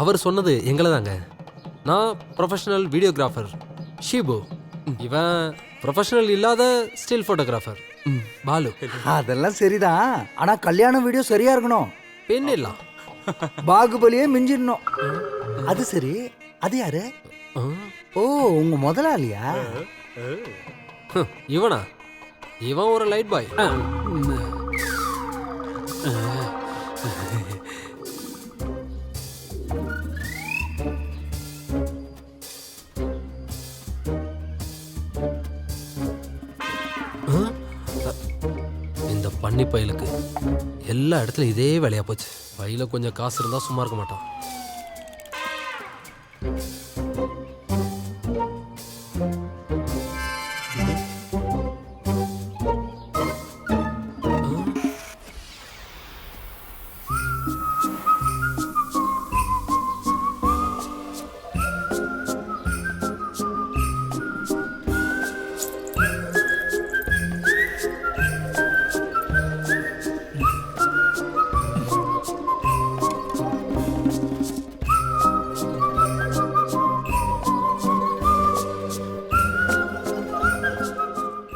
அவர் சொன்னது எங்களை தாங்க. நான் ப்ரொஃபஷனல் வீடியோகிராஃபர் ஷீபு. இவன் ப்ரொஃபஷனல் இல்லாத ஸ்டில் ஃபோட்டோகிராஃபர் பாலு. அதெல்லாம் சரிதான், ஆனா கல்யாண வீடியோ சரியா இருக்கணும். பெண் இல்ல, பாகுபலியே மிஞ்சிடணும். அது சரி, அது யாரு? ஆ? ஓ, உங்க முதலாளியா? இவனா? இவன் ஒரு லைட் பாய். இந்த பன்னி பயலுக்கு எல்லா இடத்துலயும் இதே வேலையா போச்சு. பையில கொஞ்சம் காசு இருந்தா சும்மா இருக்க மாட்டான்.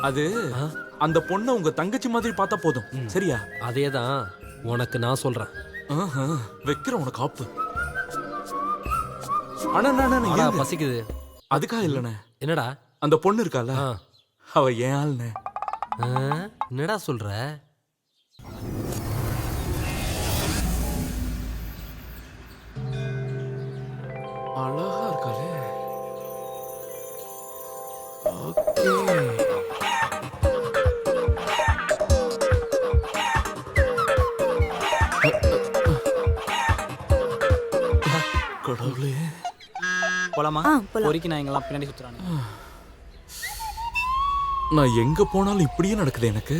அது அந்த பொண்ணை உங்க தங்கச்சி மாதிரி பார்த்தா போதும், சரியா? அதேதான் உனக்கு நான் சொல்றேன். வைக்கிற உனக்கு ஆப்பு. அண்ணா பசிக்குது. அதுக்காக இல்லண்ணே. என்னடா? அந்த பொண்ணு இருக்கால, அவ ஏன் ஆள்னே. என்னடா சொல்ற? அழகா இருக்காளே. ஓகே. கடவுளே. போலாமா? பொறுக்கி நான் எங்கெல்லாம் பின்னாடி சுத்துறானே. நான் எங்க போனாலும் இப்படியே நடக்குது எனக்கு.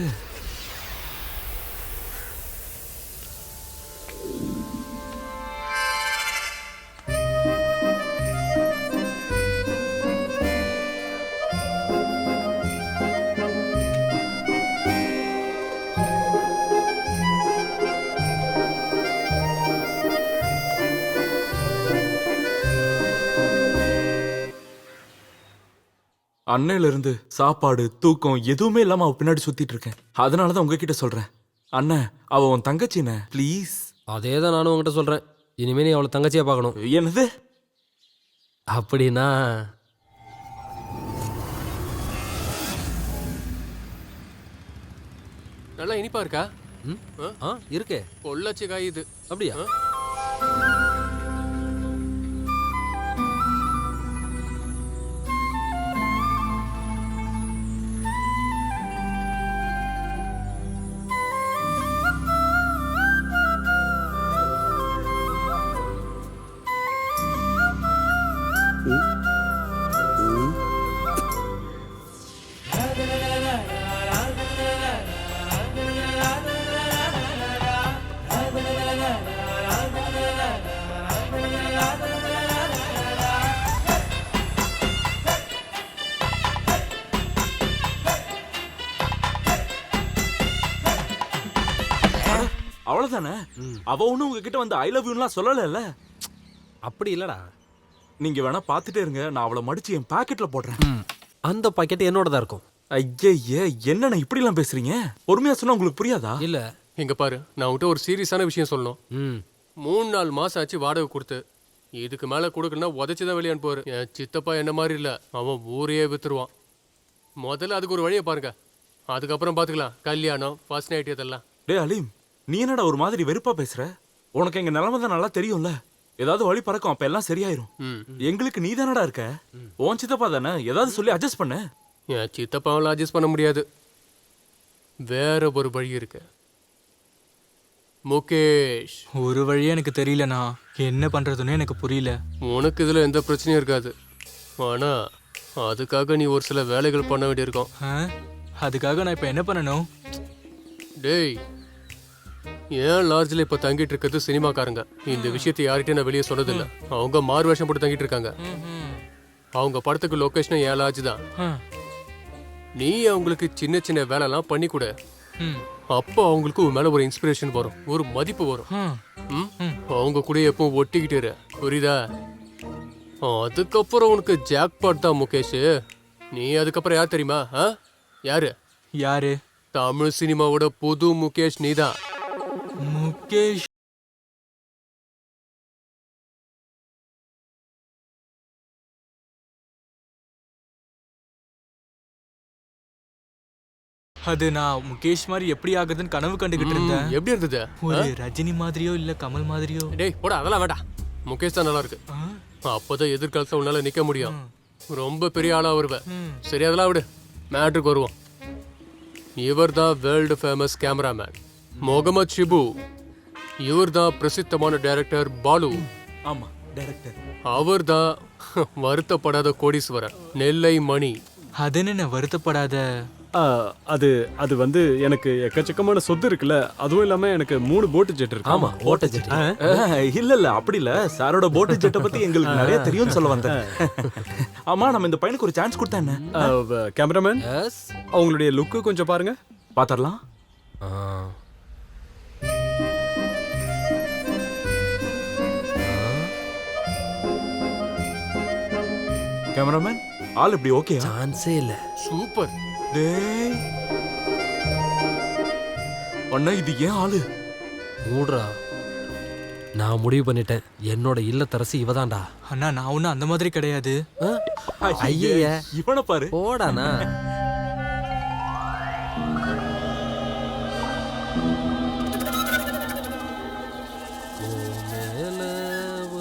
அன்னையில இருந்து சாப்பாடு தூக்கம் எதுவுமே இல்லாம அவ பின்னாடி சுத்திட்டு இருக்கேன். அதனாலதான் உங்ககிட்ட சொல்றேன். அண்ணன், அவ உன் தங்கச்சின ப்ளீஸ். அதேதான் நானும் உங்ககிட்ட சொல்றேன். இனிமே நீ அவளை தங்கச்சியா பார்க்கணும். என்னது? அப்படின்னா நல்லா இனிப்பா இருக்கா? இருக்கே. பொள்ளாச்சி காய் இது. அப்படியா? அவ்வளவுதானே? அவ ஒண்ணும் உங்ககிட்ட வந்து ஐ லவ் யூலாம் சொல்லல. அப்படி இல்லடா. நீங்க வேணா பாத்துட்டே இருங்க, நான் அவளை மடிச்சு என் பாக்கெட்ல போடுறேன். அந்த பாக்கெட் என்னோட தான் இருக்கும். ஐயே, என்னண்ணா இப்படி எல்லாம் பேசுறீங்க? பொறுமையா சொன்னா உங்களுக்கு புரியாதா? இல்ல, இங்க பாரு, நான் உன்கிட்ட ஒரு சீரியஸான விஷயம் சொல்லணும். 3-4 மாசம் ஆச்சு வாடகை கொடுத்து. இதுக்கு மேல கொடுக்கணும்னா உதச்சுதான் வெளியே அனுப்புவாரு. என் சித்தப்பா என்ன மாதிரி இல்ல, அவன் ஊரையே வித்துருவான். முதல்ல அதுக்கு ஒரு வழியை பாருங்க, அதுக்கப்புறம் பாத்துக்கலாம் கல்யாணம் ஃபர்ஸ்ட் நைட் இதெல்லாம். டே அலீம், நீ என்னடா ஒரு மாதிரி வெறுப்பா பேசுற? உனக்கு எங்க நிலைமை தான் நல்லா தெரியும்ல. ஏதாவது வழி பறக்கும், அப்ப எல்லாம் சரியாயிரும். எங்களுக்கு நீ தானடா இருக்க, உன் சித்தப்பா தானே, ஏதாவது சொல்லி அட்ஜஸ்ட் பண்ண. என் சித்தப்பாவில் அட்ஜஸ்ட் பண்ண முடியாது, வேற ஒரு வழி இருக்கு. முகேஷ், ஒரு வழியே எனக்கு தெரியலண்ணா, என்ன பண்றதுன்னு எனக்கு புரியல. உனக்கு இதுல எந்த பிரச்சனையும் இருக்காது, ஆனா அதுக்காக நீ ஒரு சில வேலைகள் பண்ண வேண்டியிருக்கும். அதுக்காக நான் இப்ப என்ன பண்ணணும்? டேய், ஏன் லாட்ஜில் இப்போ தங்கிட்டு இருக்கிறது சினிமாக்காரங்க. இந்த விஷயத்தை யார்கிட்டயும் நான் வெளியே சொன்னதில்லை. அவங்க மாறு வேஷம் போட்டு தங்கிட்டு இருக்காங்க. அவங்க படத்துக்கு லொக்கேஷன் ஏன் லாட்ஜ் தான். நீ அவங்களுக்கு சின்ன சின்ன வேலைலாம் பண்ணி கொடு. அப்போ அவங்களுக்கு உன் மேல ஒரு இன்ஸ்பிரேஷன் வரும், ஒரு மதிப்பு வரும். ம்? அவங்க கூட எப்பவும் ஒட்டிக்கிட்டு இரு, புரியுதா? அதுக்கப்புறம் உனக்கு ஜாக்பாட் தான் முகேஷ். நீ அதுக்கப்புறம் யார் தெரியுமா? யாரு? யாரு? தமிழ் சினிமாவோட புது முகேஷ் நீதான். முகேஷ். அது நான் முகேஷ் மாதிரி எப்படி ஆகுதுன்னு கனவு கண்டுகிட்டு இருந்தேன். எப்படி இருந்தது? ஒரு ரஜினி மாதிரியோ இல்ல கமல் மாதிரியோ. டேய் போடா, அதெல்லாம் வேண்டாம். முகேஷ் தான் நல்லா இருக்கு. அப்பதான் எதிர்காலத்துல உன்னால நிக்க முடியும், ரொம்ப பெரிய ஆளா வருவ. சரி அதெல்லாம் விடு, மேட்ருக்கு வருவோம். இவர் தான் world famous cameraman Mohammed Shibu. இவர் தான் பிரசித்தமான டைரக்டர் பாலு. ஆமா, டைரக்டர். அவர் தான் வருத்தப்படாத கோடீஸ்வரர் நெல்லை மணி. அது என்ன வருத்தப்படாத? அது அது வந்து எனக்கு எக்கச்சக்கமான சொத்து இருக்குல்ல, அதுவும் இல்லாம எனக்கு 3 போட்டு ஜெட் இருக்கு. ஆமா, ஓட்ட ஜெட். இல்ல அப்படி இல்ல, சாரோட போட்டு ஜெட்டை பத்தி எங்களுக்கு நிறைய தெரியும்னு சொல்ல வந்தேன். ஆமா, நம்ம இந்த பையனுக்கு ஒரு சான்ஸ் கொடுத்தா என்ன? கேமராமேன், எஸ், அவங்களுடைய லுக்கு கொஞ்சம் பாருங்க. பாத்தரலாம். கேமராமேன், ஆள் இப்படி ஓகே? சான்ஸே இல்ல. சூப்பர். டேய் அண்ணா, இது ஏன் ஆளு? மூடுறா, நான் முடிவு பண்ணிட்டேன். என்னோட இல்லத்தரசி இவதான்டா. அண்ணா நான் ஒன்னும் அந்த மாதிரி கிடையாது. ஐயா, இவனை பாரு. போடானா.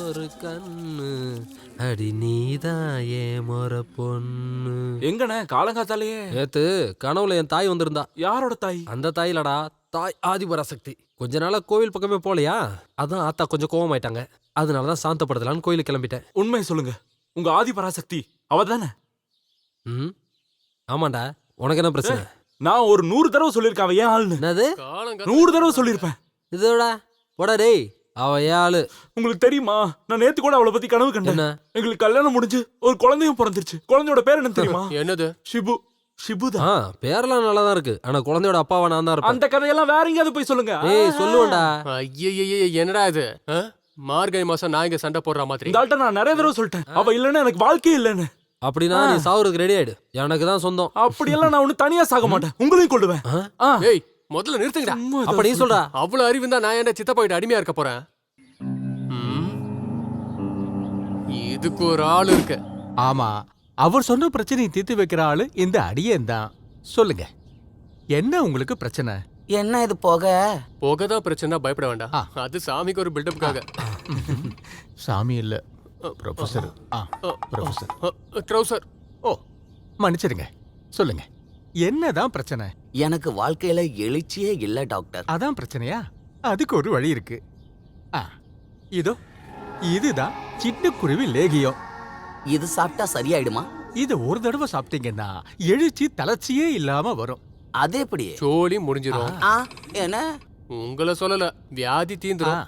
ஒரு கண்ணு அடி நீதான் ஏ மொற பொண்ணு. எங்கண்ணே காலங்காத்தாலேயே? நேத்து கனவுல என் தாய் வந்திருந்தா. யாரோட தாய்? அந்த தாயிலடா, தாய் ஆதிபராசக்தி. கொஞ்ச நாளா கோவில் பக்கமே போலையா, அதான் ஆத்தா கொஞ்சம் கோவமாயிட்டாங்க. அதனாலதான் சாந்தப்படுத்தலான்னு கோயிலுக்கு கிளம்பிட்டேன். உண்மை சொல்லுங்க, உங்க ஆதி பராசக்தி அவ தானே? ம், ஆமாண்டா. உனக்கு என்ன பிரச்சனை? நான் ஒரு 100 தடவை சொல்லியிருக்கேன் அவ ஏன் ஆளுன்னு. என்னது? 100 தடவை சொல்லியிருப்பேன். இதோடா போடா டேய், அவ ஏழு. உங்களுக்கு தெரியுமா, நான் நேத்து கூட அவளை பத்தி கனவு கண்டேன். என்ன? எங்களுக்கு கல்யாணம் முடிஞ்சு ஒரு குழந்தையும் பிறந்துருச்சு. குழந்தையோட பேர் என்ன தெரியுமா? என்னது? ஷிபு. ஷிபுதான். பேரெல்லாம் நல்லா தான் இருக்கு, ஆனா குழந்தையோட அப்பாவா நான் தான் இருப்பேன். அந்த கதையெல்லாம் வேற எங்கேயாவது போய் சொல்லுங்க. ஏய் சொல்லுவேன்டா. ஐயே, என்னடா இது? மார்கழி மாசம் நான் இங்க சண்டை போடுற மாதிரி. இந்த ஆள்கிட்ட நான் நிறைய தடவை சொல்லிட்டேன், அவ இல்லைன்னா எனக்கு வாழ்க்கையே இல்லைன்னு. அப்படின்னா நீ சாவுறதுக்கு ரெடி ஆயிடு, எனக்கு தான் சொந்தம். அப்படியெல்லாம் நான் ஒண்ணு தனியா சாக மாட்டேன், உங்களையும் கொள்ளுவேன். ஏய் முதல்ல நிறுத்துங்கடா. அப்ப நீ சொல்றா. அவ்வளவு அறிவு இருந்தா நான் என்ன சித்தப்பா கிட்ட அடிமையா இருக்க போறேன்? இதுக்கு ஒரு ஆள் இருக்கு. ஆமா, அவர் சொன்ன பிரச்சனையை தீர்த்து வைக்கிற ஆளு இந்த அடியேன் தான். சொல்லுங்க, என்ன உங்களுக்கு பிரச்சனை? என்ன இது போக? போகதான் பிரச்சனை, பயப்பட வேண்டாம். அது சாமிக்கு ஒரு பில்டப்புக்காக. சாமி இல்ல, ப்ரொஃபசர். Professor trouser. ஓ, மன்னிச்சிடுங்க. சொல்லுங்க, என்னதான் பிரச்சனை? எனக்கு வாழ்க்கையில எழுச்சியே இல்ல டாக்டர். அதான் பிரச்சனையா? அதுக்கு ஒரு வழி இருக்கு. இதோ இதுதான் சிட்டுக்குருவி லேகியம். இது சாப்பிட்டா சரியாயிடுமா? இது ஒரு தடவை சாப்பிட்டீங்கன்னா எழுச்சி தளர்ச்சியே இல்லாம வரும். அது எப்படி? சோலி முடிஞ்சிரும். என்ன? உங்களை சொல்லல, வியாதி தீந்துரும்.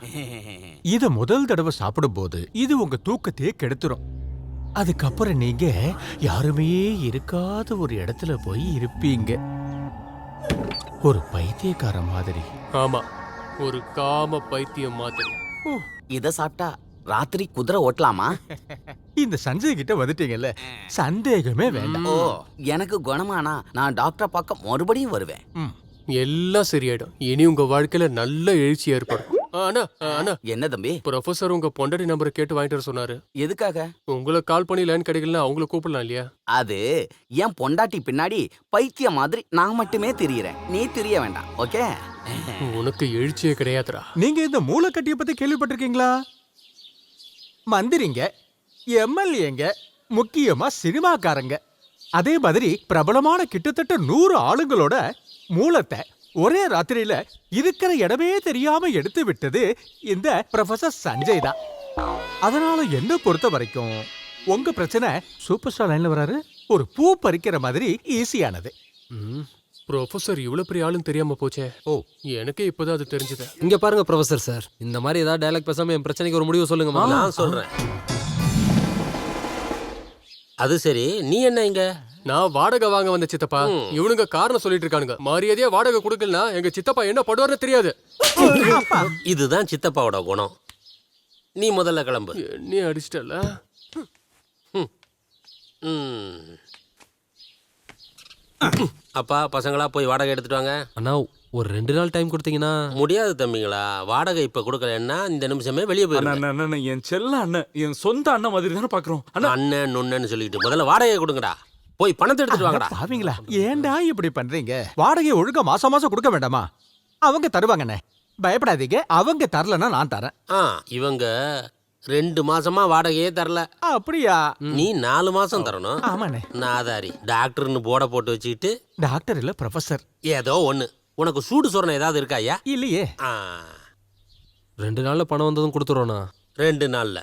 இத முதல் தடவை சாப்பிடும் போது இது உங்க தூக்கத்தையே கெடுத்துரும். அதுக்கப்புறம் நீங்க யாருமே இருக்காத ஒரு இடத்துல போய் இருப்பீங்க, ஒரு பைத்தியக்கார மாதிரி. ஆமா, ஒரு காம பைத்தியம் மாதிரி. இத சாப்பிட்டா ராத்திரி குதிரை ஓட்டலாமா? இந்த சஞ்சய் கிட்ட வந்துட்டீங்கல்ல, சந்தேகமே வேண்டாம். ஓ, எனக்கு குணமானா நான் டாக்டர் பக்கம் மறுபடியும் வருவேன். எல்லாம் சரியாயிடும். இனி உங்க வாழ்க்கையில நல்ல எழுச்சி ஏற்படும். அண்ணா, என்ன தம்பி? ப்ரொஃபசர் உங்க பொண்டாட்டி நம்பரை கேட்டு வாங்கிட்டு வர சொன்னாரு. எதுக்காக? உங்களை கால் பண்ணி லைன் கிடைக்கலன்னா அவங்கள கூப்பிடலாம் இல்லையா? அது என் பொண்டாட்டி பின்னாடி பைத்தியம் மாதிரி நான் மட்டுமே திரியறேன், நீ திரிய வேண்டாம். ஓகே? உனக்கு எழுச்சியே கிடையாதுடா. நீங்க இந்த மூளைக்கட்டிய பத்தி கேள்விப்பட்டிருக்கீங்களா? மந்திரிங்க, எம்எல்ஏங்க, முக்கியமா சினிமாக்காரங்க, அதே மாதிரி பிரபலமான கிட்டத்தட்ட 100 ஆளுங்களோட மூலத்தை ஒரே ராத்திரியில இருக்கிற இடமே தெரியாம எடுத்து விட்டது இந்த ப்ரொஃபசர் சஞ்சய் தான். அதனால என்ன பொறுத்த வரைக்கும் உங்க பிரச்சனை சூப்பர் ஸ்டார் லைன்ல வராரு, ஒரு பூ பறிக்கிற மாதிரி ஈஸியானது. ப்ரொஃபசர் இவ்வளவு பெரிய ஆளுன்னு தெரியாம போச்சே. ஓ, எனக்கே இப்பதான் அது தெரிஞ்சது. இங்க பாருங்க ப்ரொஃபசர் சார், இந்த மாதிரி ஏதாவது டயலாக் பேசாம என் பிரச்சனைக்கு ஒரு முடிவு சொல்லுங்க. நான் சொல்றேன். அது சரி, நீ என்ன இங்க? நான் வாடகை வாங்க வந்த சித்தப்பா. இவனுங்க காரணம் சொல்லிட்டு இருக்கானுங்க. மரியாதையா வாடகை கொடுக்கலனா எங்க சித்தப்பா என்ன படுவார்னு தெரியாது. இதுதான் சித்தப்பாவோட குணம். நீ முதல்ல கிளம்பு. நீ அடிச்சிட்டல. அப்பா, பசங்களா போய் வாடகை எடுத்துட்டு வாங்க. அண்ணா ஒரு 2 நாள் டைம் கொடுத்தீங்கன்னா. முடியாது தம்பிங்களா, வாடகை இப்ப கொடுக்கலன்னா இந்த நிமிஷமே வெளியே போயிருங்க. அண்ணன் என் செல்ல அண்ணன், என் சொந்த அண்ணன் மாதிரி தானே பாக்குறோம். அண்ணன் நுண்ணன்னு சொல்லிட்டு முதல்ல வாடகை கொடுங்கடா. போய் பணத்தை எடுத்துட்டு வாங்கடா. பாவீங்களா, ஏன்டா இப்படி பண்றீங்க? வாடகை ஒழுங்கா மாசம் மாசம் கொடுக்க வேண்டாமா? அவங்க தருவாங்கண்ணே, பயப்படாதீங்க. அவங்க தரலன்னா நான் தரேன். இவங்க 2 மாசமா வாடகையே தரல. அப்படியா? நீ 4 மாசம் தரணும். ஆமாண்ணே. நாதாரி டாக்டர்னு போர்டை போட்டு வச்சுக்கிட்டு. டாக்டர் இல்ல, ப்ரொஃபசர். ஏதோ ஒண்ணு. உனக்கு சூடு சொரணை ஏதாவது இருக்கா ஐயா? இல்லையே. 2 நாள்ல பணம் வந்ததும் கொடுத்துருவோண்ணா. 2 நாள்ல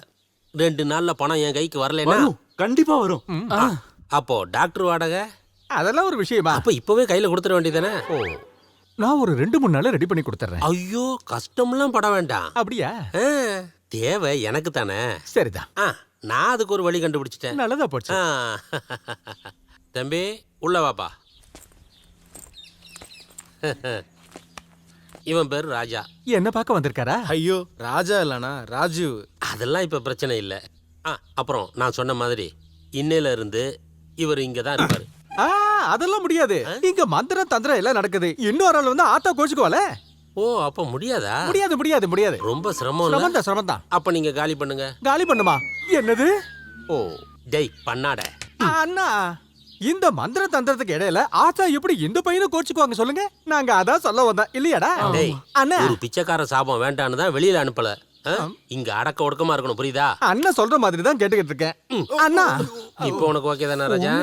2 நாள்ல பணம் என் கைக்கு வரலன்னா கண்டிப்பா வரும். அப்போ டாக்டர் வாடகை அதெல்லாம் ஒரு விஷயமா? அப்ப இப்பவே கையில கொடுத்துட வேண்டியதானே? நான் ஒரு 2-3 நாள் ரெடி பண்ணி கொடுத்துறேன். ஐயோ, கஷ்டம்லாம் பட வேண்டாம். அப்படியா? தேவை எனக்கு தானே. சரிதான். நான் அதுக்கு ஒரு வழி கண்டுபிடிச்சிட்டேன். நல்லதா போச்சு. தம்பி உள்ள வாப்பா. இவன் பேர் ராஜா. என்ன பார்க்க வந்திருக்காரா? ஐயோ, ராஜா இல்லனா ராஜீவ். அதெல்லாம் இப்ப பிரச்சனை இல்லை. அப்புறம் நான் சொன்ன மாதிரி இன்னையில இருந்து இவர் இங்க தான் இருப்பாரு. அதெல்லாம் முடியாது. இங்க மந்திரம் தந்திரம் எல்லாம் நடக்குது. இன்னொரு ஆள் வந்து ஆத்தா கோச்சுக்குவால. ஓ, அப்ப முடியாதா? முடியாது முடியாது முடியாது. ரொம்ப சிரமம். சிரமம் தான். அப்ப நீங்க காலி பண்ணுங்க. காலி பண்ணுமா? என்னது? ஓ, டேய் பண்ணாட. அண்ணா, இந்த மந்திர தந்திரத்துக்கு இடையில ஆத்தா எப்படி இந்த பையனை கோச்சுக்குவாங்க சொல்லுங்க? நாங்க அதான் சொல்ல வந்தோம் இல்லையாடா? டேய், அண்ணா, ஒரு பிச்சைக்கார சாபம் வேண்டான்னு தான் வெளியில அனுப்பல. இங்க அடக்க ஒடுக்கமா இருக்கணும், புரியுதா? அண்ணன் சொல்ற மாதிரி தான் கேட்டுக்கிட்டு இருக்கேன். அண்ணா, இப்போ உனக்கு ஓகே தானே ராஜா?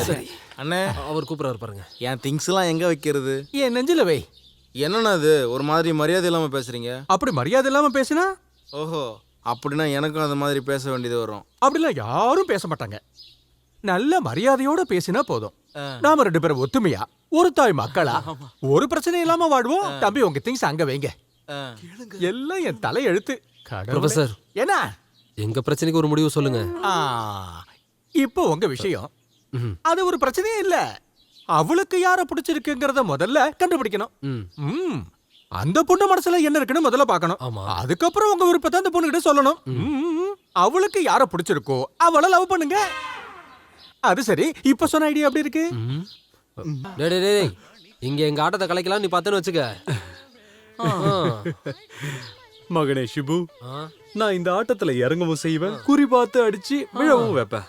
சரி. அண்ணே, அவர் கூப்பிடுறாரு பாருங்க. என் திங்ஸ் எல்லாம் எங்க வைக்கிறது? என் நெஞ்சில வை. என்னண்ணா இது ஒரு மாதிரி மரியாதை இல்லாம பேசுறீங்க? அப்படி மரியாதை இல்லாம பேசினா? ஓஹோ, அப்படின்னா எனக்கும் அந்த மாதிரி பேச வேண்டியது வரும். அப்படிலாம் யாரும் பேச மாட்டாங்க. நல்ல மரியாதையோட பேசினா போதும். நாம 2 பேரும் ஒத்துமையா ஒரு தாய் மக்களா ஒரு பிரச்சனை இல்லாம வாடுவோம். தம்பி, உங்க திங்ஸ் அங்க வைங்க. எல்லாம் என் தலை எழுத்து. ப்ரொஃபசர், என்ன எங்க பிரச்சனைக்கு ஒரு முடிவு சொல்லுங்க. இப்போ உங்க விஷயம் அது ஒரு பிரச்சனையே இல்ல. அவளுக்கு யார பிடிச்சிருக்குங்கறத முதல்ல கண்டுபிடிக்கணும். அந்த பொண்ணு மனசுல என்ன இருக்குன்னு முதல்ல பார்க்கணும். அதுக்கப்புறம் உங்க விருப்பத்தை அந்த பொண்ணு கிட்ட சொல்லணும். அவளுக்கு யார பிடிச்சிருக்கோ அவளை லவ் பண்ணுங்க. அது சரி, இப்ப சொன்ன ஐடியா எப்படி இருக்கு? டேய், இங்க எங்க ஆட்டத்தை கலைக்கலாம் நீ பார்த்தேன்னு வச்சுக்க. மகனே ஷிபு, நான் இந்த ஆட்டத்துல இறங்கவும் செய்வேன், குறி பார்த்து அடிச்சு விழவும் வைப்பேன்.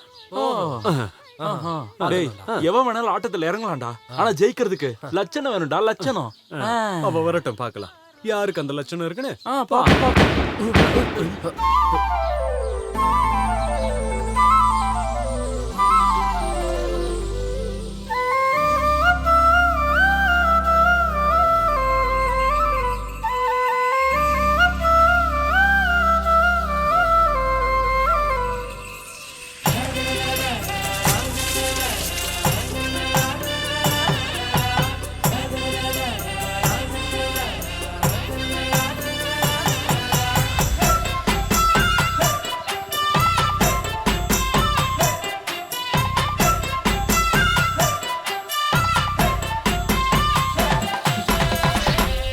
டேய், எவன் வேணாலும் ஆட்டத்துல இறங்கலாம்டா. ஆனா ஜெயிக்கிறதுக்கு லட்சணம் வேணும்டா, லட்சணம். அவ வரட்டும், பார்க்கலாம் யாருக்கு அந்த லட்சணம் இருக்குன்னு. பா